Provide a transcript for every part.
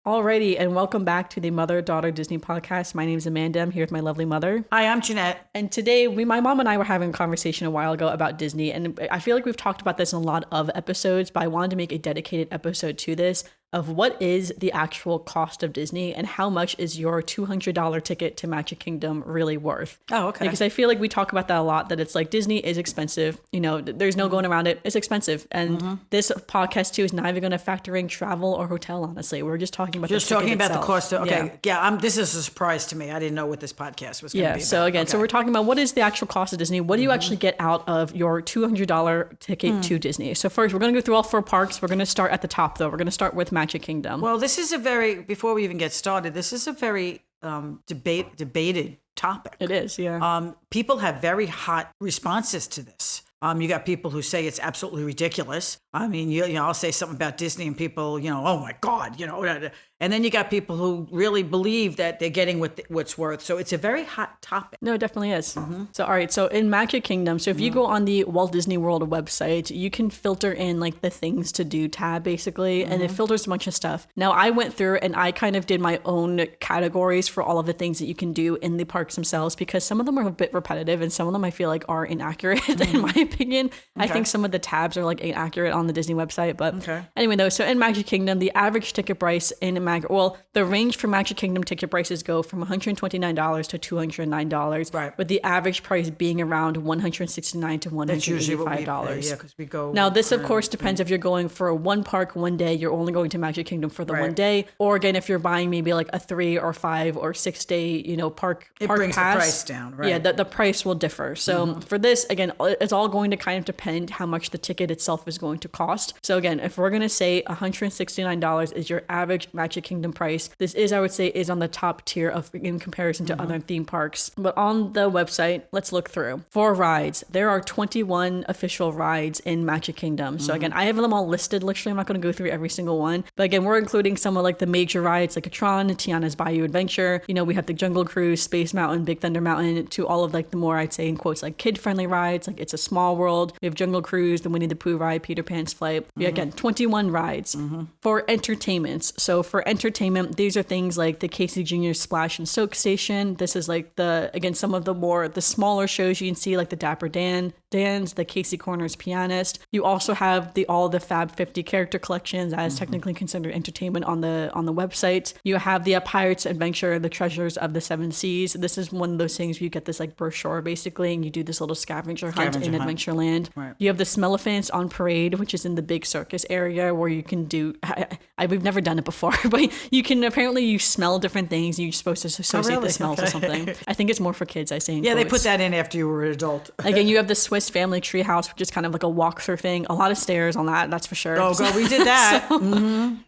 Alrighty, and welcome back to the Mother-Daughter Disney podcast. My name is Amanda. I'm here with my lovely mother. Hi, I'm Jeanette. And today, my mom and I were having a conversation a while ago about Disney, and I feel like we've talked about this in a lot of episodes, but I wanted to make a dedicated episode to this of what is the actual cost of Disney and how much is your $200 ticket to Magic Kingdom really worth. Oh, okay. Because I feel like we talk about that a lot, that it's like Disney is expensive. You know, there's no going around it. It's expensive. And this podcast too is not even going to factor in travel or hotel, honestly. We're just talking about the cost. Okay. Yeah, this is a surprise to me. I didn't know what this podcast was going to be about. So again, so we're talking about what is the actual cost of Disney? What do you actually get out of your $200 ticket to Disney? So first, we're going to go through all 4 parks. We're going to start at the top, though. We're going to start with Magic Kingdom. Well, this is before we even get started, this is a very debated topic. It is, yeah. People have very hot responses to this. You got people who say it's absolutely ridiculous. I mean, you know, I'll say something about Disney and people, oh my God, and then you got people who really believe that they're getting what's worth. So it's a very hot topic. No, it definitely is. So, all right. So in Magic Kingdom, so if you go on the Walt Disney World website, you can filter in like the things to do tab basically, and it filters a bunch of stuff. Now I went through and I kind of did my own categories for all of the things that you can do in the parks themselves, because some of them are a bit repetitive and some of them I feel like are inaccurate in my opinion. I think some of the tabs are like inaccurate on the Disney website, but anyway though, so in Magic Kingdom, the average ticket price in the range for Magic Kingdom ticket prices go from $129 to $209, right? With the average price being around $169 to $185. That's usually what we pay, because we go. Now this of course depends if you're going for one park one day, you're only going to Magic Kingdom for the one day, or again if you're buying maybe like a 3 or 5 or 6 day park brings pass, the price down, right? Yeah, the price will differ. So for this, again, it's all going to kind of depend how much the ticket itself is going to cost. So again, if we're going to say $169 is your average Magic Kingdom price, this is, I would say, is on the top tier in comparison to other theme parks. But on the website, let's look through. For rides, there are 21 official rides in Magic Kingdom. So again, I have them all listed. Literally, I'm not going to go through every single one. But again, we're including some of like the major rides like Tron, Tiana's Bayou Adventure. We have the Jungle Cruise, Space Mountain, Big Thunder Mountain, to all of like the more, I'd say in quotes, like kid-friendly rides, like It's a Small World. We have Jungle Cruise, the Winnie the Pooh ride, Peter Pan's Flight. Again, 21 rides. For entertainments. So for entertainment, these are things like the Casey Jr. Splash and Soak Station. This is like some of the smaller shows you can see, like the Dapper Dan's, the Casey Corners Pianist. You also have all the Fab 50 character collections as technically considered entertainment on the website. You have the Pirates Adventure, the Treasures of the Seven Seas. This is one of those things where you get this like brochure basically, and you do this little scavenger hunt in Adventureland. Right. You have the Smellephants on Parade, which is in the big circus area where you can do, we've never done it before, but you can apparently you smell different things and you're supposed to associate the smells with something. I think it's more for kids, I say. Yeah, they put that in after you were an adult. Again, you have the Swiss Family Treehouse, which is kind of like a walkthrough thing. A lot of stairs on that's for sure. Oh, God, we did that.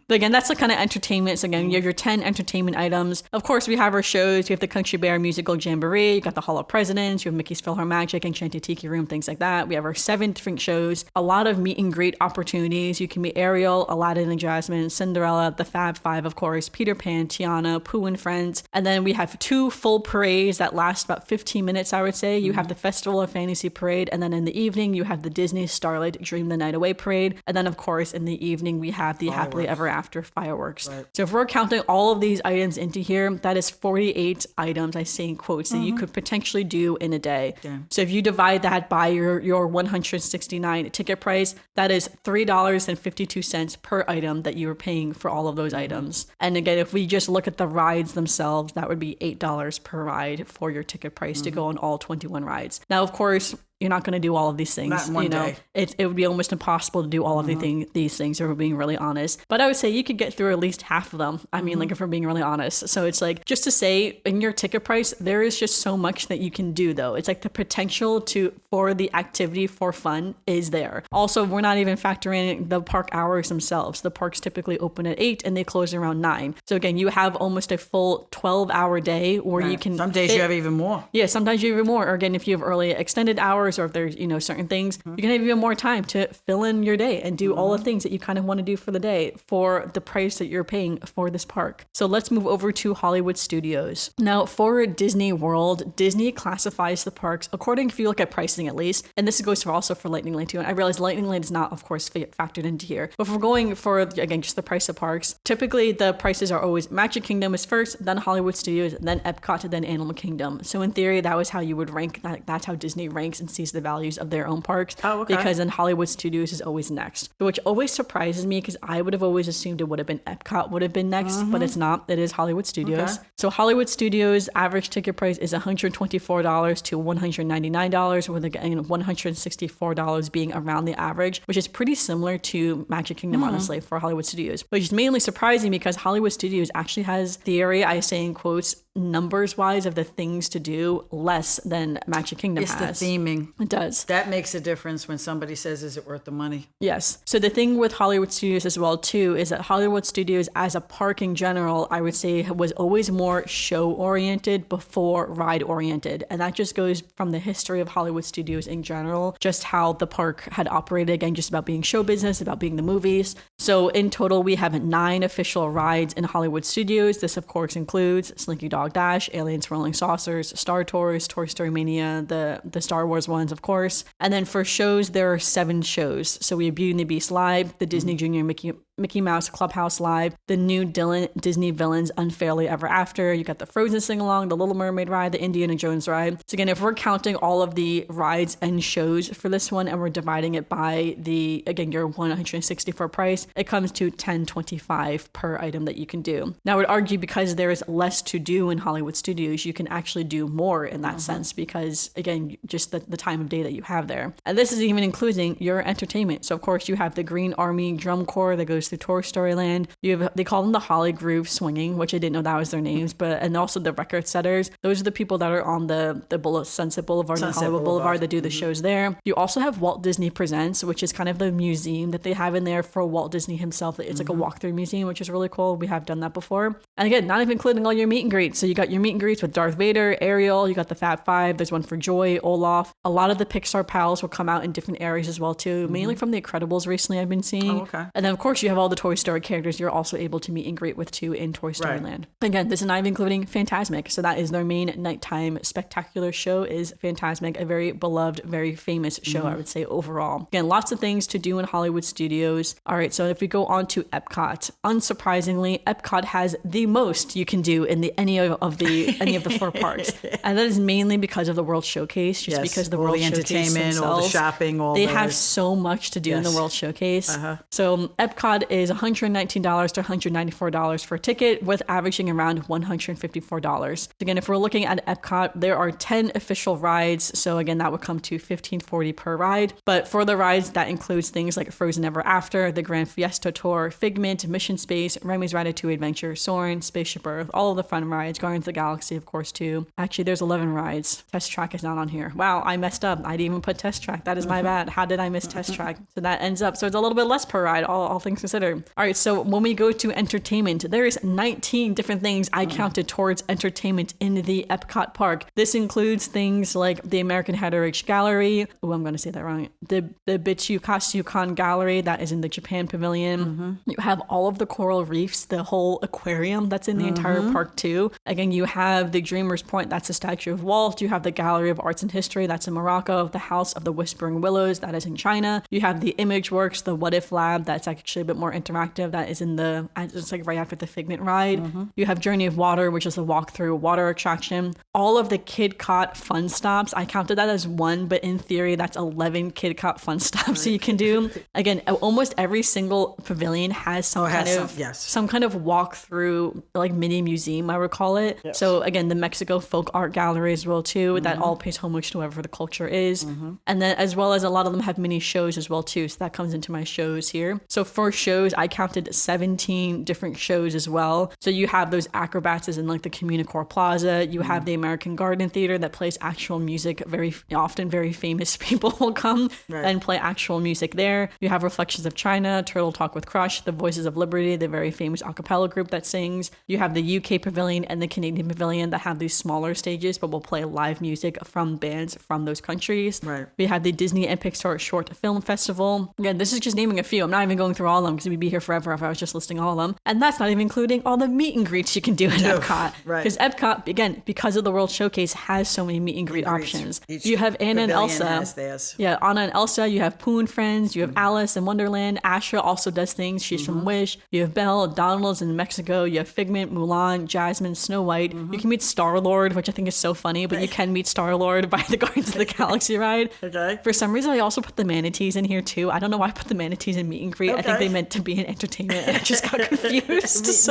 But again, that's the kind of entertainment. So again, you have your 10 entertainment items. Of course, we have our shows. You have the Country Bear Musical Jamboree. You got the Hall of Presidents. You have Mickey's PhilharMagic, Enchanted Tiki Room, things like that. We have our 7 different shows. A lot of meet and greet opportunities. You can meet Ariel, Aladdin and Jasmine, Cinderella, the Fab Five, of course, Peter Pan, Tiana, Pooh and Friends. And then we have 2 full parades that last about 15 minutes, I would say. You have the Festival of Fantasy Parade. And then in the evening, you have the Disney Starlight Dream the Night Away Parade. And then, of course, in the evening, we have the Happily Ever After fireworks. Right. So if we're counting all of these items into here, that is 48 items, I say in quotes, that you could potentially do in a day. Damn. So if you divide that by your 169 ticket price, that is $3.52 per item that you are paying for all of those items. And again, if we just look at the rides themselves, that would be $8 per ride for your ticket price to go on all 21 rides. Now, of course, you're not going to do all of these things. Not in one day. It would be almost impossible to do all of these things, if we're being really honest. But I would say you could get through at least half of them. I mean, like if we're being really honest. So it's like, just to say, in your ticket price, there is just so much that you can do though. It's like the potential for the activity for fun is there. Also, we're not even factoring the park hours themselves. The parks typically open at 8 and they close around 9. So again, you have almost a full 12-hour day where you can Some days you have even more. Yeah, sometimes you have even more. Or again, if you have early extended hours, hours, or if there's, certain things, you can have even more time to fill in your day and do all the things that you kind of want to do for the day for the price that you're paying for this park. So let's move over to Hollywood Studios. Now, for Disney World, Disney classifies the parks according, if you look at pricing at least, and this goes for also for Lightning Lane too. And I realize Lightning Lane is not, of course, factored into here. But if we're going for, again, just the price of parks, typically the prices are always Magic Kingdom is first, then Hollywood Studios, then Epcot, then Animal Kingdom. So in theory, that was how you would rank. That's how Disney ranks and sees the values of their own parks. Oh, okay. Because then Hollywood Studios is always next, which always surprises me because I would have always assumed it would have been Epcot would have been next, but it's not. It is Hollywood Studios. Okay. So Hollywood Studios average ticket price is $124 to $199, with again $164 being around the average, which is pretty similar to Magic Kingdom, honestly, for Hollywood Studios. Which is mainly surprising because Hollywood Studios actually has the area, I say in quotes, numbers wise of the things to do less than Magic Kingdom has. It's the theming. It does. That makes a difference when somebody says, is it worth the money? Yes. So the thing with Hollywood Studios as well too is that Hollywood Studios as a park in general, I would say was always more show oriented before ride oriented. And that just goes from the history of Hollywood Studios in general, just how the park had operated, again, just about being show business, about being the movies. So in total, we have 9 official rides in Hollywood Studios. This of course includes Slinky Dog Dash, Aliens Rolling Saucers, Star Tours, Toy Story Mania, the Star Wars ones, of course. And then for shows, there are 7 shows. So we have Beauty and the Beast Live, the Disney Junior Mickey Mouse Clubhouse Live, the new Disney Villains Unfairly Ever After. You got the Frozen Sing-Along, the Little Mermaid ride, the Indiana Jones ride. So again, if we're counting all of the rides and shows for this one and we're dividing it by your 164 price, it comes to $10.25 per item that you can do. Now I would argue because there is less to do in Hollywood Studios, you can actually do more in that sense because, again, just the time of day that you have there. And this is even including your entertainment. So of course you have the Green Army Drum Corps that goes through Toy Story Land. They call them the Holly Groove Swinging, which I didn't know that was their names, and also the Record Setters. Those are the people that are on the Sunset Boulevard and Hollywood Boulevard that do the shows there. You also have Walt Disney Presents, which is kind of the museum that they have in there for Walt Disney himself. It's like a walkthrough museum, which is really cool. We have done that before. And again, not even including all your meet and greets. So you got your meet and greets with Darth Vader, Ariel, you got the Fab Five, there's one for Joy, Olaf. A lot of the Pixar pals will come out in different areas as well too, mainly from the Incredibles recently I've been seeing. Oh, okay. And then of course you have all the Toy Story characters you're also able to meet and greet with too in Toy Story Land. Again, this is not even including Fantasmic. So that is their main nighttime spectacular show is Fantasmic, a very beloved, very famous show, I would say overall. Again, lots of things to do in Hollywood Studios. All right, so if we go on to Epcot, unsurprisingly, Epcot has the most you can do in any of the 4 parks. And that is mainly because of the World Showcase, just because the World Showcase entertainment, all the shopping, they have so much to do in the World Showcase. So Epcot is $119 to $194 for a ticket, with averaging around $154. Again, if we're looking at Epcot, there are 10 official rides. So again, that would come to $15.40 per ride. But for the rides, that includes things like Frozen Ever After, the Grand Fiesta Tour, Figment, Mission Space, Remy's Ratatouille Adventure, Soarin', Spaceship Earth, all of the fun rides, Guardians of the Galaxy, of course, too. Actually, there's 11 rides. Test Track is not on here. Wow, I messed up. I didn't even put Test Track. That is my bad. How did I miss Test Track? So that ends up, so it's a little bit less per ride, all things considered. All right, so when we go to entertainment, there is 19 different things I counted towards entertainment in the Epcot park. This includes things like the American Heritage Gallery. Oh, I'm going to say that wrong. The Bichukasukan Gallery that is in the Japan Pavilion. You have all of the coral reefs, the whole aquarium that's in the entire park too. Again, you have the Dreamer's Point, that's the statue of Walt. You have the Gallery of Arts and History, that's in Morocco. The House of the Whispering Willows, that is in China. You have the ImageWorks, the What If Lab, that's actually a bit more interactive. That is in it's like right after the Figment ride. You have Journey of Water, which is a walk-through water attraction. All of the Kid Cot fun stops, I counted that as 1, but in theory, that's 11 Kid Cot fun stops so you can do. Again, almost every single pavilion has some kind of walk-through, like mini museum, I would call it. Yes. So again, the Mexico Folk Art Gallery as well too, that all pays homage to whatever the culture is. And then as well as a lot of them have mini shows as well too, so that comes into my shows here. So for shows, shows. I counted 17 different shows as well. So you have those acrobats in like the Communicore Plaza. You have the American Garden Theater that plays actual music. Very often, very famous people will come and play actual music there. You have Reflections of China, Turtle Talk with Crush, the Voices of Liberty, the very famous a cappella group that sings. You have the UK Pavilion and the Canadian Pavilion that have these smaller stages, but will play live music from bands from those countries. Right. We have the Disney and Pixar Short Film Festival. Again, this is just naming a few. I'm not even going through all of them because we'd be here forever if I was just listing all of them. And that's not even including all the meet and greets you can do at Epcot. Right. Because Epcot, again, because of the World Showcase, has so many meet and greet options. You have Anna and Elsa. Has theirs. Yeah, Anna and Elsa. You have Pooh and Friends. You have Alice in Wonderland. Asha also does things. She's from Wish. You have Belle, Donald's in Mexico. You have Figment, Mulan, Jasmine, Snow White. You can meet Star-Lord, which I think is so funny, but you can meet Star-Lord by the Guardians of the Galaxy ride. Okay. For some reason, I also put the manatees in here too. I don't know why I put the manatees in meet and greet. I think they meant to be an entertainment and I just got confused.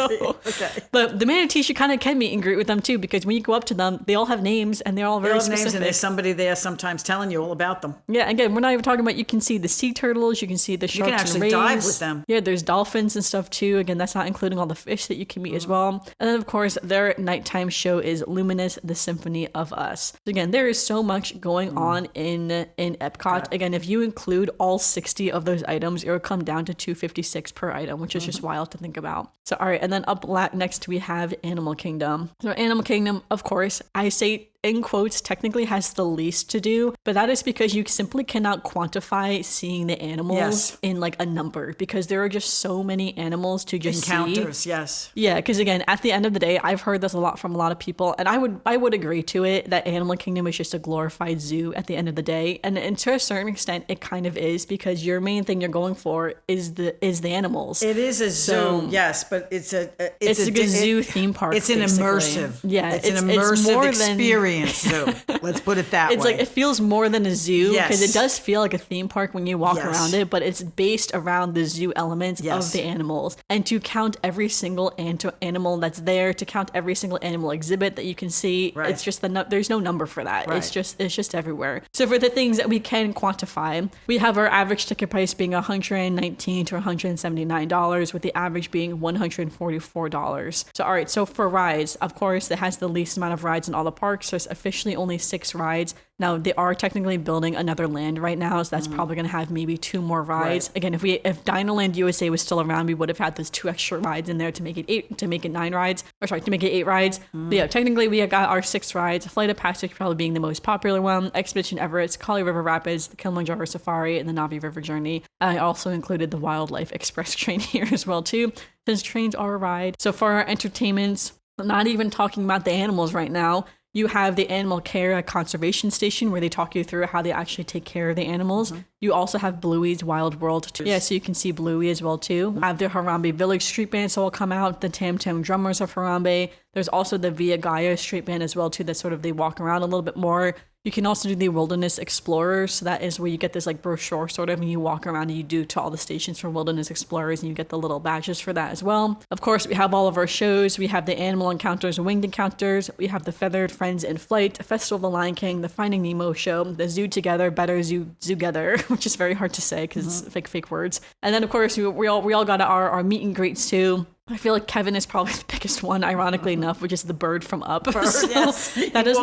But the manatees, you kind of can meet and greet with them too, because when you go up to them, they all have names and they're all very specific. Names and there's somebody there sometimes telling you all about them. Yeah, again, we're not even talking about, you can see the sea turtles, you can see the sharks can actually and rays. dive with them. Yeah, there's dolphins and stuff too. Again, that's not including all the fish that you can meet as well. And then of course, their nighttime show is Luminous, the Symphony of Us. So again, there is so much going on in Epcot. Again, if you include all 60 of those items, it would come down to $256 per item, which is just wild to think about. So all right, and then up next we have Animal Kingdom. So Animal Kingdom, of course, I say in quotes, technically has the least to do, but that is because you simply cannot quantify seeing the animals in like a number, because there are just so many animals to just Encounters, see. yes. Yeah, because again, at the end of the day, I've heard this a lot from a lot of people, and I would agree to it, that Animal Kingdom is just a glorified zoo at the end of the day, and to a certain extent, it kind of is, because your main thing you're going for is the animals. It is a zoo, yes, but it's a zoo theme park. It's basically. an immersive. Yeah, it's an immersive more experience. Zoo. Let's put it that way. It's like, it feels more than a zoo, because it does feel like a theme park when you walk around it, but it's based around the zoo elements of the animals. And to count every single animal that's there, to count every single animal exhibit that you can see, it's just there's no number for that. It's just everywhere. So for the things that we can quantify, we have our average ticket price being $119 to $179, with the average being $144. So all right, so for rides, of course, it has the least amount of rides in all the parks. So it's officially only 6 rides. Now, they are technically building another land right now, so that's probably going to have maybe 2 more rides. Again, if Dinoland USA was still around, we would have had those 2 extra rides in there to make it 9 rides, to make it 8 rides. But yeah, technically we got our 6 rides. Flight of Passage probably being the most popular one, Expedition Everest, Kali River Rapids, the Kilimanjaro Safari, and the Navi River Journey. I also included the Wildlife Express train here as well too, since trains are a ride. So for our entertainments, I'm not even talking about the animals right now. You have the Animal Care Conservation Station, where they talk you through how they actually take care of the animals. You also have Bluey's Wild World too. Yeah, so you can see Bluey as well too. You have the Harambe Village Street Band, so will come out, the Tam Tam Drummers of Harambe. There's also the Via Gaia Street Band as well too, that sort of, they walk around a little bit more. You can also do the Wilderness Explorers. So that is where you get this like brochure sort of, and you walk around and you do to all the stations for Wilderness Explorers, and you get the little badges for that as well. Of course, we have all of our shows. We have the Animal Encounters, Winged Encounters. We have the Feathered Friends in Flight, Festival of the Lion King, the Finding Nemo show, the Zoo Together, Better Zoo Together, which is very hard to say because it's fake words. And then of course we all got our meet and greets too. I feel like Kevin is probably the biggest one, ironically enough, which is the bird from Up. Yes. That is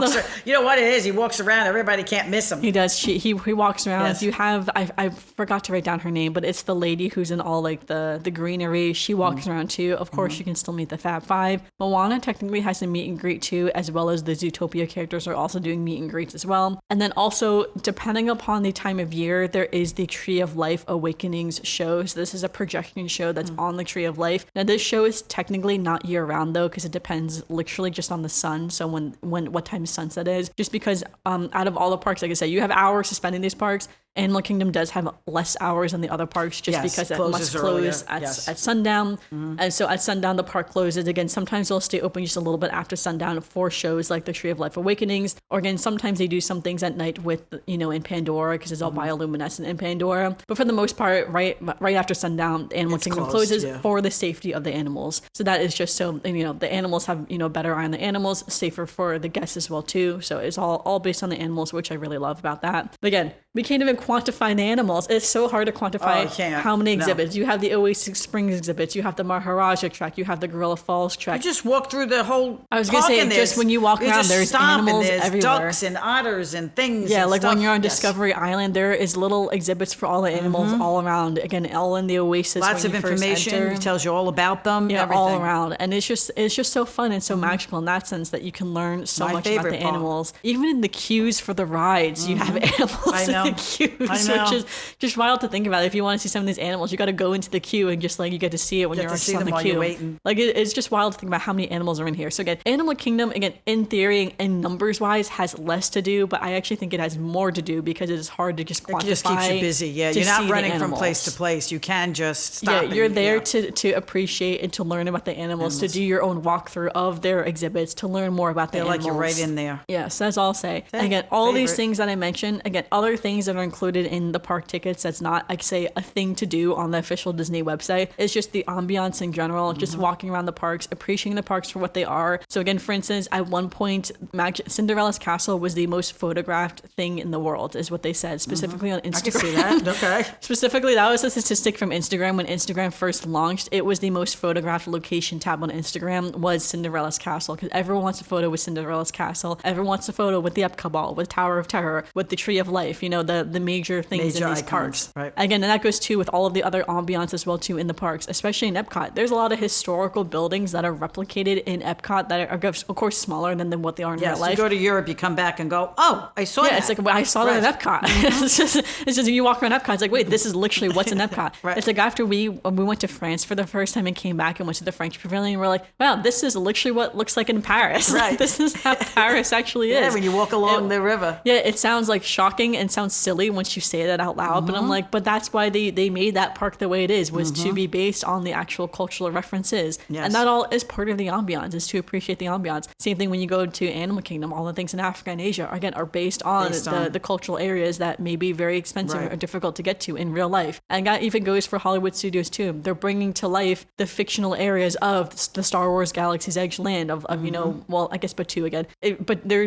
you know what it is? He walks around. Everybody can't miss him. He does. He walks around. Yes. You have, I forgot to write down her name, but it's the lady who's in all like the greenery. She walks around too. Of course, you can still meet the Fab Five. Moana technically has a meet and greet too, as well as the Zootopia characters are also doing meet and greets as well. And then also, depending upon the time of year, there is the Tree of Life Awakenings show. So this is a projection show that's on the Tree of Life. Now this show is technically not year round though, because it depends literally just on the sun. So what time sunset is, just because out of all the parks, like I said, you have hours to spend in these parks. Animal Kingdom does have less hours than the other parks, just because it must close at sundown. And so at sundown, the park closes. Again, sometimes they'll stay open just a little bit after sundown for shows like the Tree of Life Awakenings. Or again, sometimes they do some things at night with, in Pandora, because it's all bioluminescent in Pandora. But for the most part, right after sundown, Animal Kingdom closes for the safety of the animals. So that is just so, the animals have, better eye on the animals, safer for the guests as well too. So it's all based on the animals, which I really love about that. But again, We can't even quantify the animals. It's so hard to quantify how many exhibits. You have the Oasis Springs exhibits. You have the Maharaja Trek. You have the Gorilla Falls Trek. You just walk through the whole I was going to say, just when you walk around, there's animals there's everywhere. Ducks and otters and things. Yeah, and like stuff. when you're on Discovery Island, there is little exhibits for all the animals all around. Again, all in the Oasis. Lots of information. It tells you all about them. Yeah, everything. all around. And it's just so fun and so magical in that sense that you can learn so much about the animals. Even in the queues for the rides, you have animals in the queues, which is just wild to think about. If you want to see some of these animals, you got to go into the queue and just like you get to see it when you're just on the queue. Like it's just wild to think about how many animals are in here. So again, Animal Kingdom, again, in theory and numbers wise, has less to do, but I actually think it has more to do because it is hard to just quantify. It just keeps you busy. Yeah, you're not running from place to place. You can just stop. Yeah, you're there to appreciate and to learn about the animals, to do your own walkthrough of their exhibits, to learn more about the animals. Like you're right in there. Yes, that's all I'll say. Again, all these things that I mentioned, again, other things that are included in the park tickets that's not, like, say, a thing to do on the official Disney website. It's just the ambiance in general, just walking around the parks, appreciating the parks for what they are. So again, for instance, at one point, Cinderella's castle was the most photographed thing in the world, is what they said, specifically on Instagram. I can see that. Okay. Specifically, that was a statistic from Instagram. When Instagram first launched, it was the most photographed location tab on Instagram was Cinderella's castle, because everyone wants a photo with Cinderella's castle. Everyone wants a photo with the Epcot Ball, with Tower of Terror, with the Tree of Life, you know, the major things in these icons, parks. Right. Again, and that goes too with all of the other ambiance as well too in the parks, especially in Epcot. There's a lot of historical buildings that are replicated in Epcot that are, of course, smaller than what they are in real life. You go to Europe, you come back and go, oh, I saw that. Yeah, it's like, well, I saw that at Epcot. It's just you walk around Epcot, it's like, wait, this is literally what's in Epcot. It's like after we went to France for the first time and came back and went to the French Pavilion, we're like, wow, this is literally what it looks like in Paris. Right. This is how Paris actually is. Yeah, when you walk along the river. Yeah, it sounds like shocking and sounds silly once you say that out loud, but I'm like, but that's why they made that park the way it is, was to be based on the actual cultural references. Yes. And that all is part of the ambiance, is to appreciate the ambiance. Same thing when you go to Animal Kingdom, all the things in Africa and Asia, again, are based on the cultural areas that may be very expensive or difficult to get to in real life. And that even goes for Hollywood studios too. They're bringing to life the fictional areas of the Star Wars Galaxy's Edge land of you know, well, I guess Batuu again. But there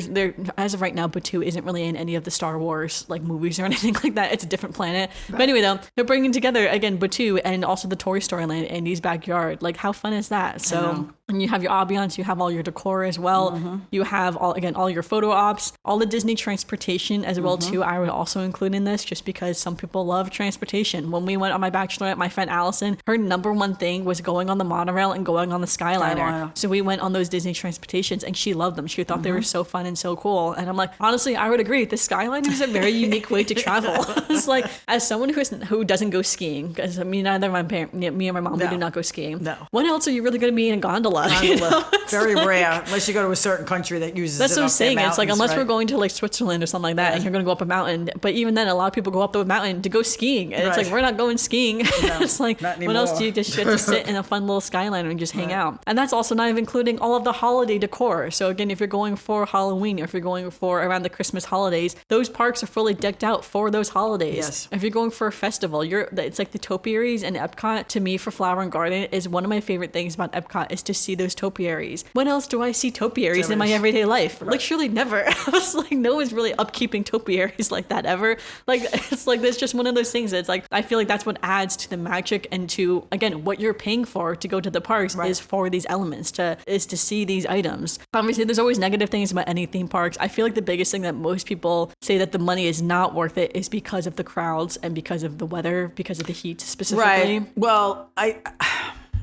as of right now, Batuu isn't really in any of the Star Wars like movies or anything like that. It's a different planet. But anyway, though, they're bringing together again Batuu and also the Toy Story land, Andy's backyard. Like, how fun is that? So, and you have your ambiance, you have all your decor as well. You have all your photo ops, all the Disney transportation as well too. I would also include in this, just because some people love transportation. When we went on my bachelorette, my friend Allison, her number one thing was going on the monorail and going on the Skyliner. So we went on those Disney transportations and she loved them. She thought they were so fun and so cool. And I'm like, honestly, I would agree. The Skyliner is a very unique way to travel. It's like, as someone who doesn't go skiing, because me and my mom, we do not go skiing. No. When else are you really going to be in a gondola? You know? Very rare, unless you go to a certain country that uses That's it. That's what I'm saying. It's like, unless we're going to like Switzerland or something like that, and you're going to go up a mountain. But even then, a lot of people go up the mountain to go skiing. And it's like, we're not going skiing. No, it's like, when else do you just get to sit in a fun little Skyliner and just hang out? And that's also not even including all of the holiday decor. So again, if you're going for Halloween, or if you're going for around the Christmas holidays, those parks are fully decked out for those holidays. Yes. If you're going for a festival, it's like the topiaries and Epcot, to me, for Flower and Garden, is one of my favorite things about Epcot, is to see those topiaries. When else do I see topiaries in my everyday life? Right. Literally never. I was like, no one's really upkeeping topiaries like that ever. Like, it's like, there's just one of those things that's like, I feel like that's what adds to the magic and to, again, what you're paying for to go to the parks is for these elements, to see these items. Obviously, there's always negative things about any theme parks. I feel like the biggest thing that most people say that the money is not worth it is because of the crowds and because of the weather, because of the heat specifically. Right. Well,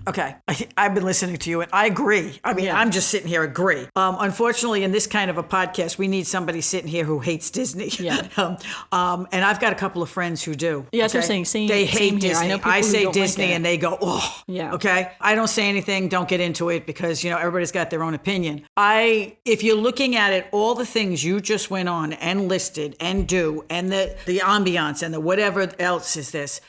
Okay, I've been listening to you, and I agree. I mean, I'm just sitting here agree. Unfortunately, in this kind of a podcast, we need somebody sitting here who hates Disney. Yeah. And I've got a couple of friends who do. Yeah, that's what I'm saying. They hate Disney. I know people I say who don't Disney, like it. and they go, oh. Yeah. Okay. I don't say anything. Don't get into it, because everybody's got their own opinion. If you're looking at it, all the things you just went on and listed and do, and the ambiance and the whatever else is this.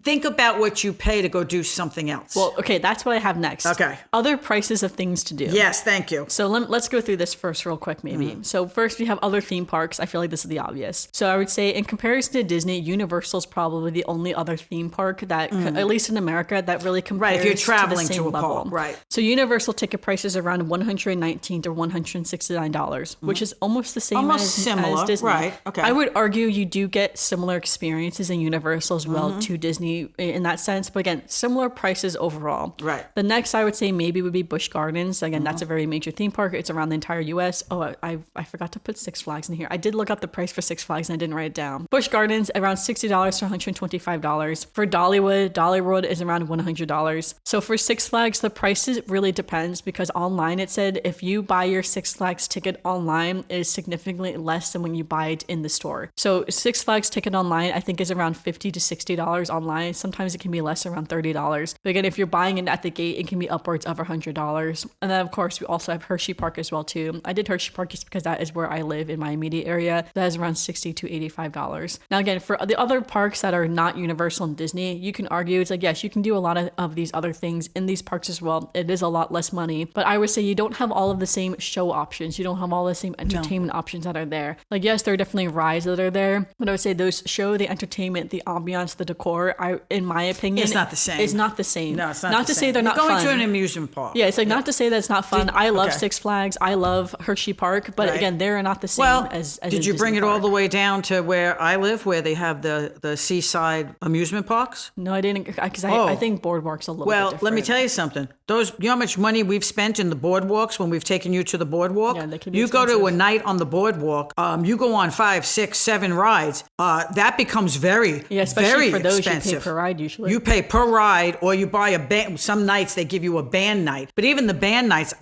think about what you pay to go do something else. Well, okay, that's what I have next. Okay. Other prices of things to do. Yes, thank you. So let's go through this first real quick, maybe. So first we have other theme parks. I feel like this is the obvious. So I would say in comparison to Disney, Universal's probably the only other theme park that, at least in America, that really compares Right, if you're traveling to the same to a level. park, right. So Universal ticket prices are around $119 to $169, which is almost the same Almost as similar, Disney. right, okay. I would argue you do get similar experiences in Universal as well to Disney in that sense, but again, similar prices overall. Right. The next I would say maybe would be Busch Gardens. Again, that's a very major theme park. It's around the entire U.S. Oh, I forgot to put Six Flags in here. I did look up the price for Six Flags and I didn't write it down. Busch Gardens, around $60 to $125. For Dollywood is around $100. So for Six Flags, the prices really depends because online it said if you buy your Six Flags ticket online, it is significantly less than when you buy it in the store. So Six Flags ticket online, I think is around $50 to $60 online. Sometimes it can be less, around $30. But again, if you're buying it at the gate, it can be upwards of $100. And then of course, we also have Hershey Park as well too. I did Hershey Park just because that is where I live in my immediate area. That is around $60 to $85. Now again, for the other parks that are not Universal and Disney, you can argue it's like, yes, you can do a lot of these other things in these parks as well. It is a lot less money, but I would say you don't have all of the same show options. You don't have all the same entertainment options that are there. Like, yes, there are definitely rides that are there, but I would say those show, the entertainment, the ambiance, the decor, in my opinion, It's not the same. It's not the same. No, it's not Not the to same. say they're You're not going fun. to an amusement park. Yeah, it's like not to say that it's not fun. I love okay. Six Flags. I love Hershey Park, but Right. again, they're not the same Well, as did you bring it all the way down to where I live, where they have the seaside amusement parks? No, I didn't, because Oh. I think Boardwalk's a little bit Well, different. let me tell you something. You know how much money we've spent in the boardwalks when we've taken you to the boardwalk? Yeah, they can be You go to a expensive. night on the boardwalk, you go on 5, 6, 7 rides. That becomes very, Yeah, especially very for those expensive. you pay per ride usually. You pay per ride, or you buy a band. Some nights they give you a band night, but even the band nights,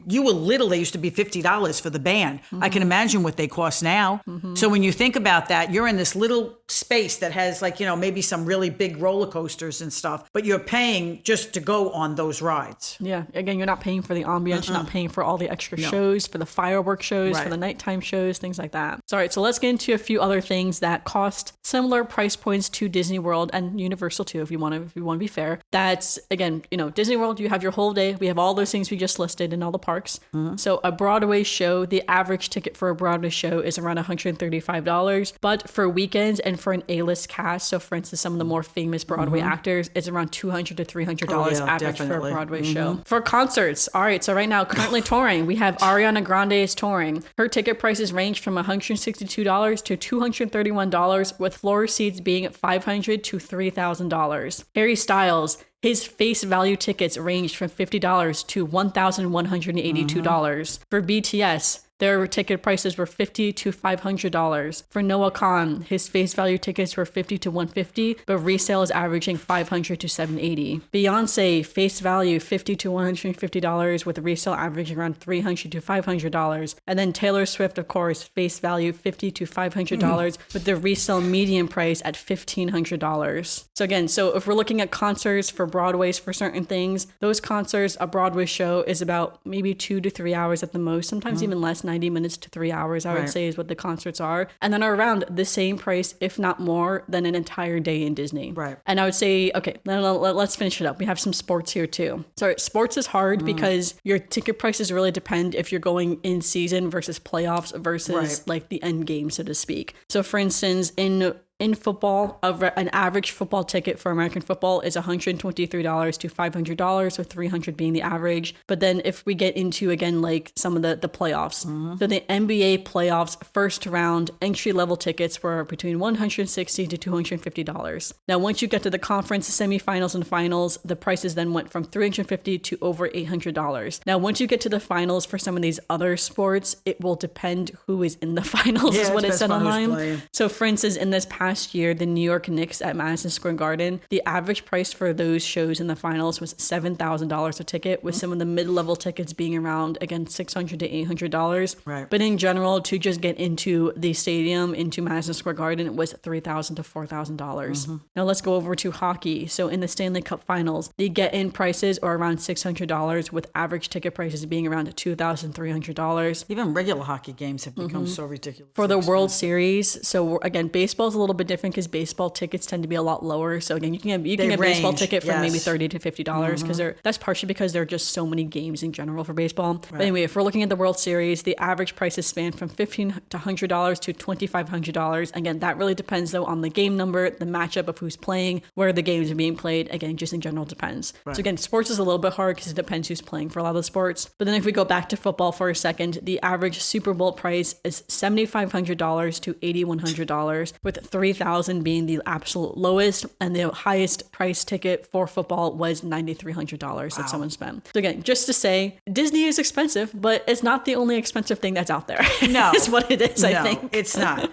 you were little. They used to be $50 for the band. I can imagine what they cost now. So when you think about that, you're in this little space that has maybe some really big roller coasters and stuff, but you're paying just to go on those rides. Yeah, again, you're not paying for the ambiance, you're not paying for all the extra shows, for the fireworks shows, for Right. the nighttime shows, things like that. So, all right, so let's get into a few other things that cost similar price points to Disney World and Universal too, if you want to be fair. That's, again, Disney World, you have your whole day. We have all those things we just listed in all the parks. So a Broadway show, the average ticket for a Broadway show is around $135, but for weekends and for an A-list cast, so for instance, some of the more famous Broadway actors, it's around $200 to $300 average definitely. for a Broadway show. For concerts, all right, so right now, currently touring, we have Ariana Grande is touring. Her ticket prices range from $162 to $231, with floor seats being $500 to $3,000. Harry Styles, his face value tickets ranged from $50 to $1,182. For BTS, their ticket prices were $50 to $500. For Noah Khan, his face value tickets were $50 to $150, but resale is averaging $500 to $780. Beyonce, face value $50 to $150, with resale averaging around $300 to $500. And then Taylor Swift, of course, face value $50 to $500, with the resale median price at $1,500. So again, if we're looking at concerts for Broadways for certain things, those concerts, a Broadway show is about maybe 2 to 3 hours at the most, sometimes even less, 90 minutes to 3 hours, I would say is what the concerts are. And then are around the same price, if not more, than an entire day in Disney. Right. And I would say, okay, let's finish it up. We have some sports here too. So sports is hard because your ticket prices really depend if you're going in season versus playoffs versus like the end game, so to speak. So for instance, in football, an average football ticket for American football is $123 to $500, with $300 being the average. But then if we get into, again, like some of the playoffs, so the NBA playoffs first round entry level tickets were between $160 to $250. Now, once you get to the conference semifinals and finals, the prices then went from $350 to over $800. Now, once you get to the finals for some of these other sports, it will depend who is in the finals, is what it said online. So for instance, in this past year, the New York Knicks at Madison Square Garden, the average price for those shows in the finals was $7,000 a ticket, with some of the mid-level tickets being around, again, $600 to $800. Right. But in general, to just get into the stadium, into Madison Square Garden, it was $3,000 to $4,000. Now let's go over to hockey. So in the Stanley Cup Finals, the get-in prices are around $600, with average ticket prices being around $2,300. Even regular hockey games have become so ridiculous. For the World Series, so again, baseball's a little bit different because baseball tickets tend to be a lot lower. So again, you can get a baseball range, ticket for maybe yes. $30 to $50 because that's partially because there are just so many games in general for baseball. But anyway, if we're looking at the World Series, the average prices span from $1,500 to $100 to $2,500. Again, that really depends though on the game number, the matchup of who's playing, where the games are being played. Again, just in general depends. So again, sports is a little bit hard because it depends who's playing for a lot of the sports. But then if we go back to football for a second, the average Super Bowl price is $7,500 to $8,100, with $3,000 being the absolute lowest, and the highest price ticket for football was $9,300 that someone spent. So again, just to say, Disney is expensive, but it's not the only expensive thing that's out there. No, is what it is. I think it's not.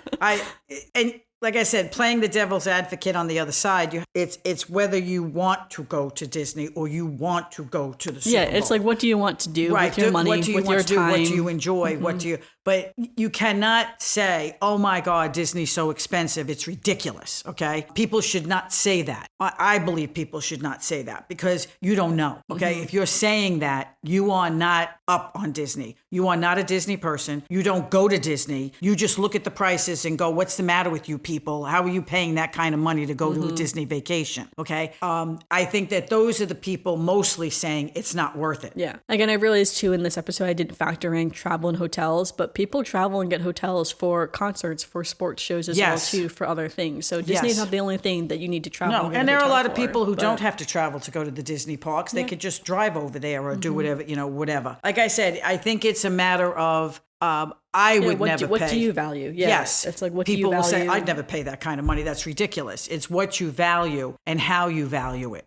And like I said, playing the devil's advocate on the other side, it's whether you want to go to Disney or you want to go to the Super Bowl. It's like, what do you want to do with your money, what do you with want your to do? time? What do you enjoy? What do you? But you cannot say, "Oh my God, Disney's so expensive; it's ridiculous." Okay, people should not say that. I believe people should not say that because you don't know. Okay, if you're saying that, you are not up on Disney. You are not a Disney person. You don't go to Disney. You just look at the prices and go, "What's the matter with you people? How are you paying that kind of money to go to a Disney vacation?" Okay, I think that those are the people mostly saying it's not worth it. Yeah. Again, I realized too in this episode I didn't factor in travel and hotels, but people travel and get hotels for concerts, for sports shows as well too, for other things. So Disney's not the only thing that you need to travel. No, and, get and a there are a hotel lot of for, people who but- don't have to travel to go to the Disney parks. They could just drive over there or do whatever, whatever. Like I said, I think it's a matter of I would never pay. What do you value? Yeah, Yes. it's like, what people do you value? will say, I'd never pay that kind of money. That's ridiculous. It's what you value and how you value it.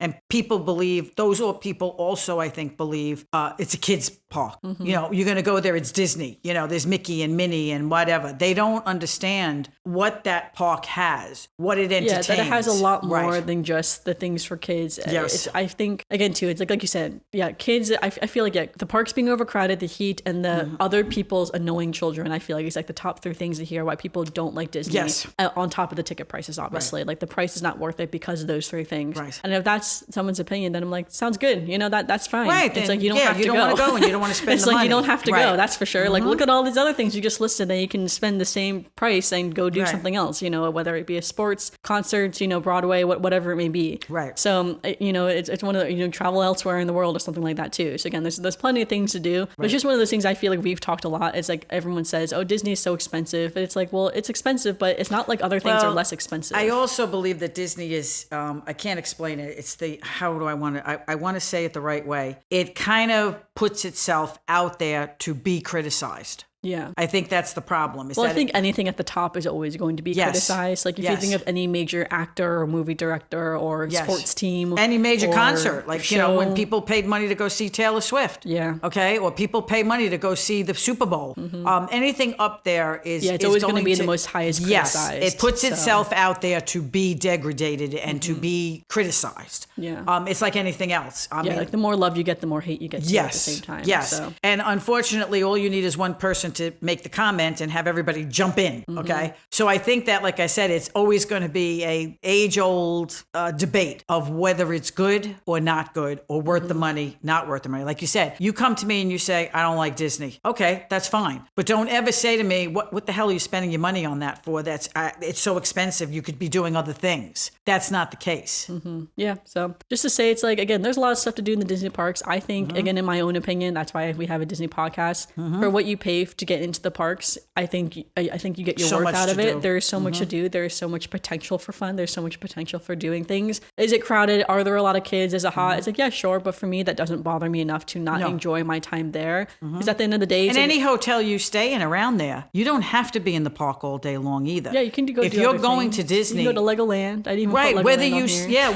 And people believe, those are people also, I think, believe it's a kid's park. You're going to go there, it's Disney. There's Mickey and Minnie and whatever. They don't understand what that park has, what it entertains. Yeah, that it has a lot more than just the things for kids. Yes. I think, again, too, it's like you said, kids, I feel like, the parks being overcrowded, the heat, and the other people's annoying children, I feel like it's like the top three things to hear why people don't like Disney. Yes. On top of the ticket prices, obviously. Like, the price is not worth it because of those three things. Right. And if that's someone's opinion, then I'm like, sounds good. That's fine. Right. It's like, you don't have to go. You don't want to go and you don't want to spend it's the like money. you don't have to go, that's for sure. Like, look at all these other things you just listed, then you can spend the same price and go do something else, whether it be a sports, concerts, Broadway, whatever it may be. Right. So, it's one of the, travel elsewhere in the world or something like that too. So again, there's plenty of things to do. But it's just one of those things I feel like we've talked a lot. It's like everyone says, oh, Disney is so expensive. It's like, well, it's expensive, but it's not like other things are less expensive. I also believe that Disney is, I can't explain it. It's how do I want to, I want to say it the right way. It kind of puts itself out there to be criticized. Yeah. I think that's the problem. I think anything at the top is always going to be criticized. Like if you think of any major actor or movie director or sports team. Any major or concert. Like, show. when people paid money to go see Taylor Swift. Yeah. Okay. Or people pay money to go see the Super Bowl. Anything up there is it's always going to be the most highest criticized. Yes. It puts itself out there to be degraded and to be criticized. Yeah. It's like anything else. Like the more love you get, the more hate you get too, at the same time. Yes. So. And unfortunately, all you need is one person to make the comment and have everybody jump in. Okay. So I think that, like I said, it's always going to be a age-old debate of whether it's good or not good or worth the money, not worth the money. Like you said, you come to me and you say, I don't like Disney. Okay, that's fine. But don't ever say to me, what the hell are you spending your money on that for? It's so expensive. You could be doing other things. That's not the case. Yeah. So just to say, it's like, again, there's a lot of stuff to do in the Disney parks. I think, again, in my own opinion, that's why we have a Disney podcast. For what you pay to get into the parks, I think you get your So worth much out to of it. do. There's so much to do. There's so much potential for fun. There's so much potential for doing things. Is it crowded? Are there a lot of kids? Is it hot? It's like, yeah, sure. But for me, that doesn't bother me enough to not enjoy my time there. Because at the end of the day, And any hotel you stay in around there, you don't have to be in the park all day long either. yeah, you can go. If do you're other going things. to Disney, you can go to Legoland. I didn't even right? put Whether Legoland you on here.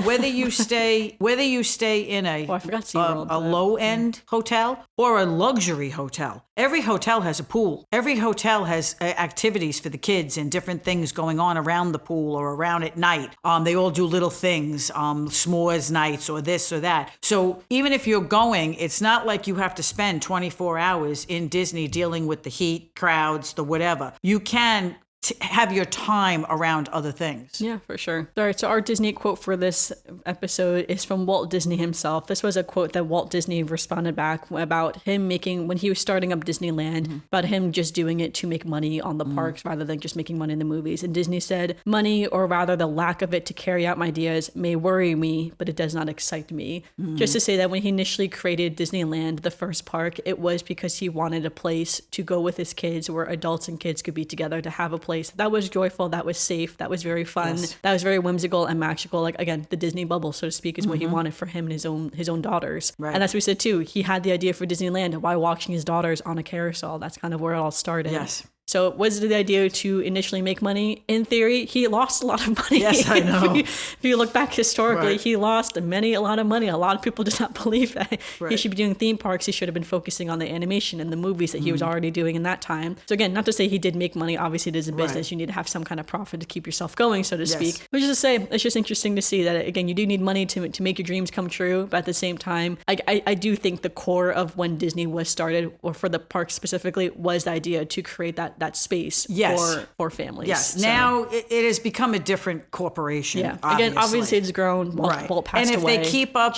whether you stay in a I forgot SeaWorld, a but- low end hotel or a luxury hotel. Every hotel has a pool. Every hotel has activities for the kids and different things going on around the pool or around at night. They all do little things, s'mores nights or this or that. So even if you're going, it's not like you have to spend 24 hours in Disney dealing with the heat, crowds, the whatever. You can have your time around other things. Yeah, for sure. All right, so our Disney quote for this episode is from Walt Disney himself. This was a quote that Walt Disney responded back about him making, when he was starting up Disneyland, about him just doing it to make money on the parks rather than just making money in the movies. And Disney said, money, or rather the lack of it to carry out my ideas, may worry me, but it does not excite me. Just to say that when he initially created Disneyland, the first park, it was because he wanted a place to go with his kids where adults and kids could be together, to have a place that was joyful, that was safe, that was very fun, that was very whimsical and magical. Like, again, the Disney bubble, so to speak, is what he wanted for him and his own daughters. Right. And that's what we said too. He had the idea for Disneyland while watching his daughters on a carousel. That's kind of where it all started. Yes. So was it the idea to initially make money? In theory, he lost a lot of money. Yes, I know. If you look back historically, he lost a lot of money. A lot of people did not believe that he should be doing theme parks. He should have been focusing on the animation and the movies that he was already doing in that time. So again, not to say he did make money. Obviously, it is a business. You need to have some kind of profit to keep yourself going, so to speak. Which is to say, it's just interesting to see that, again, you do need money to make your dreams come true. But at the same time, I do think the core of when Disney was started, or for the parks specifically, was the idea to create that space for families. Yes. So, now it has become a different corporation. Yeah. Again, obviously it's grown. Walt passed and if away, they keep up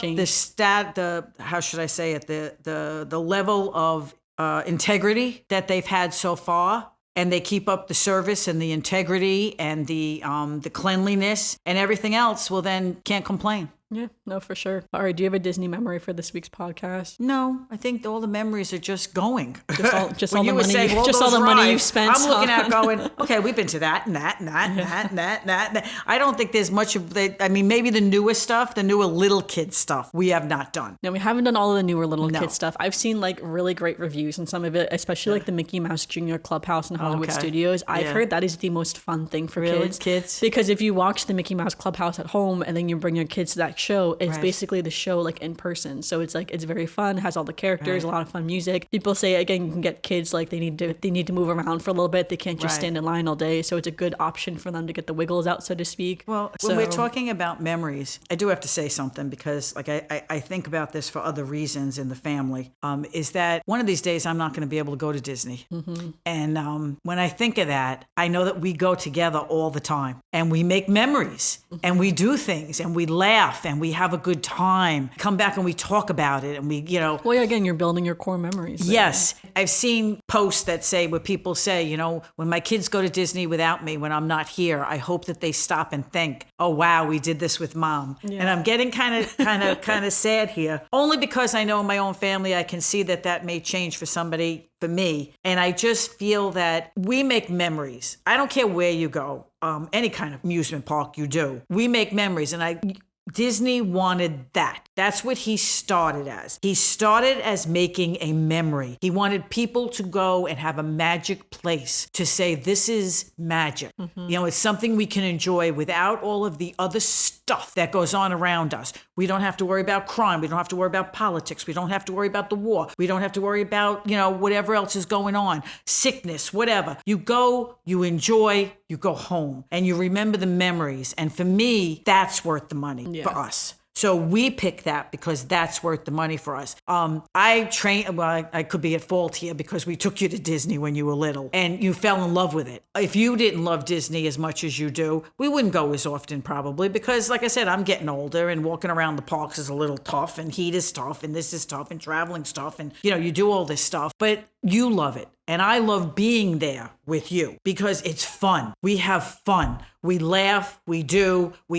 how should I say it, the level of integrity that they've had so far, and they keep up the service and the integrity and the cleanliness and everything else, well, then can't complain. Yeah, no, for sure. All right, do you have a Disney memory for this week's podcast? No, I think all the memories are just going. Just all the money you've spent. I'm looking at going, okay, we've been to that and that and that and that and that and that. And that. I don't think there's much of the, I mean, maybe the newest stuff, the newer little kid stuff, we have not done. No, we haven't done all of the newer little kid stuff. I've seen like really great reviews on some of it, especially like the Mickey Mouse Jr. Clubhouse in Hollywood Studios. I've heard that is the most fun thing for kids. Because if you watch the Mickey Mouse Clubhouse at home and then you bring your kids to that show, it's basically the show like in person. So it's like, it's very fun, has all the characters, a lot of fun music. People say, again, you can get kids like they need to move around for a little bit. They can't just stand in line all day. So it's a good option for them to get the wiggles out, so to speak. Well, when we're talking about memories, I do have to say something, because like I think about this for other reasons in the family, is that one of these days I'm not going to be able to go to Disney. And when I think of that, I know that we go together all the time and we make memories and we do things and we laugh and we have a good time, come back and we talk about it, and we, well, yeah, again, you're building your core memories there. Yes. I've seen posts that say, where people say, when my kids go to Disney without me, when I'm not here, I hope that they stop and think, oh wow, we did this with mom. And I'm getting kind of sad here, only because I know in my own family I can see that may change for somebody, for me. And I just feel that we make memories. I don't care where you go, any kind of amusement park you do, we make memories. And Disney wanted that. That's what he started as. He started as making a memory. He wanted people to go and have a magic place to say, this is magic. It's something we can enjoy without all of the other stuff that goes on around us. We don't have to worry about crime. We don't have to worry about politics. We don't have to worry about the war. We don't have to worry about, whatever else is going on, sickness, whatever. You go, you enjoy, you go home, and you remember the memories. And for me, that's worth the money for us. So we pick that because that's worth the money for us. I could be at fault here because we took you to Disney when you were little and you fell in love with it. If you didn't love Disney as much as you do, we wouldn't go as often probably, because like I said, I'm getting older and walking around the parks is a little tough, and heat is tough, and this is tough, and traveling stuff, and you do all this stuff, but you love it. And I love being there with you because it's fun. We have fun. We laugh, we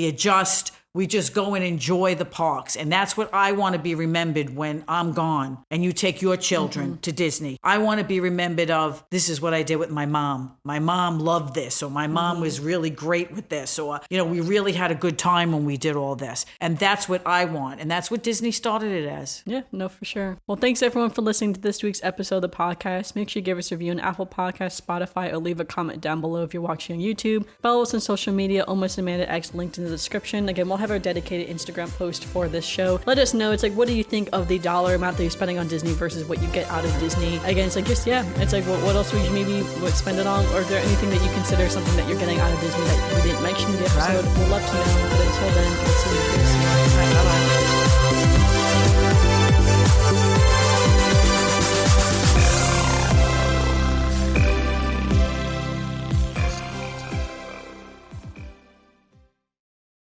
adjust. We just go and enjoy the parks. And that's what I want to be remembered when I'm gone and you take your children to Disney. I want to be remembered of, this is what I did with my mom. My mom loved this, or my mom was really great with this, or, we really had a good time when we did all this. And that's what I want. And that's what Disney started it as. Yeah, no, for sure. Well, thanks everyone for listening to this week's episode of the podcast. Make sure you give us a review on Apple Podcasts, Spotify, or leave a comment down below if you're watching on YouTube. Follow us on social media, Almost Amanda X, linked in the description. Again, we'll have our dedicated Instagram post for this show. Let us know, what do you think of the dollar amount that you're spending on Disney versus what you get out of Disney? Again, what else would you maybe spend it on? Or is there anything that you consider something that you're getting out of Disney that we didn't mention in the episode? We'd love to know. But until then, we'll see you soon. Bye-bye.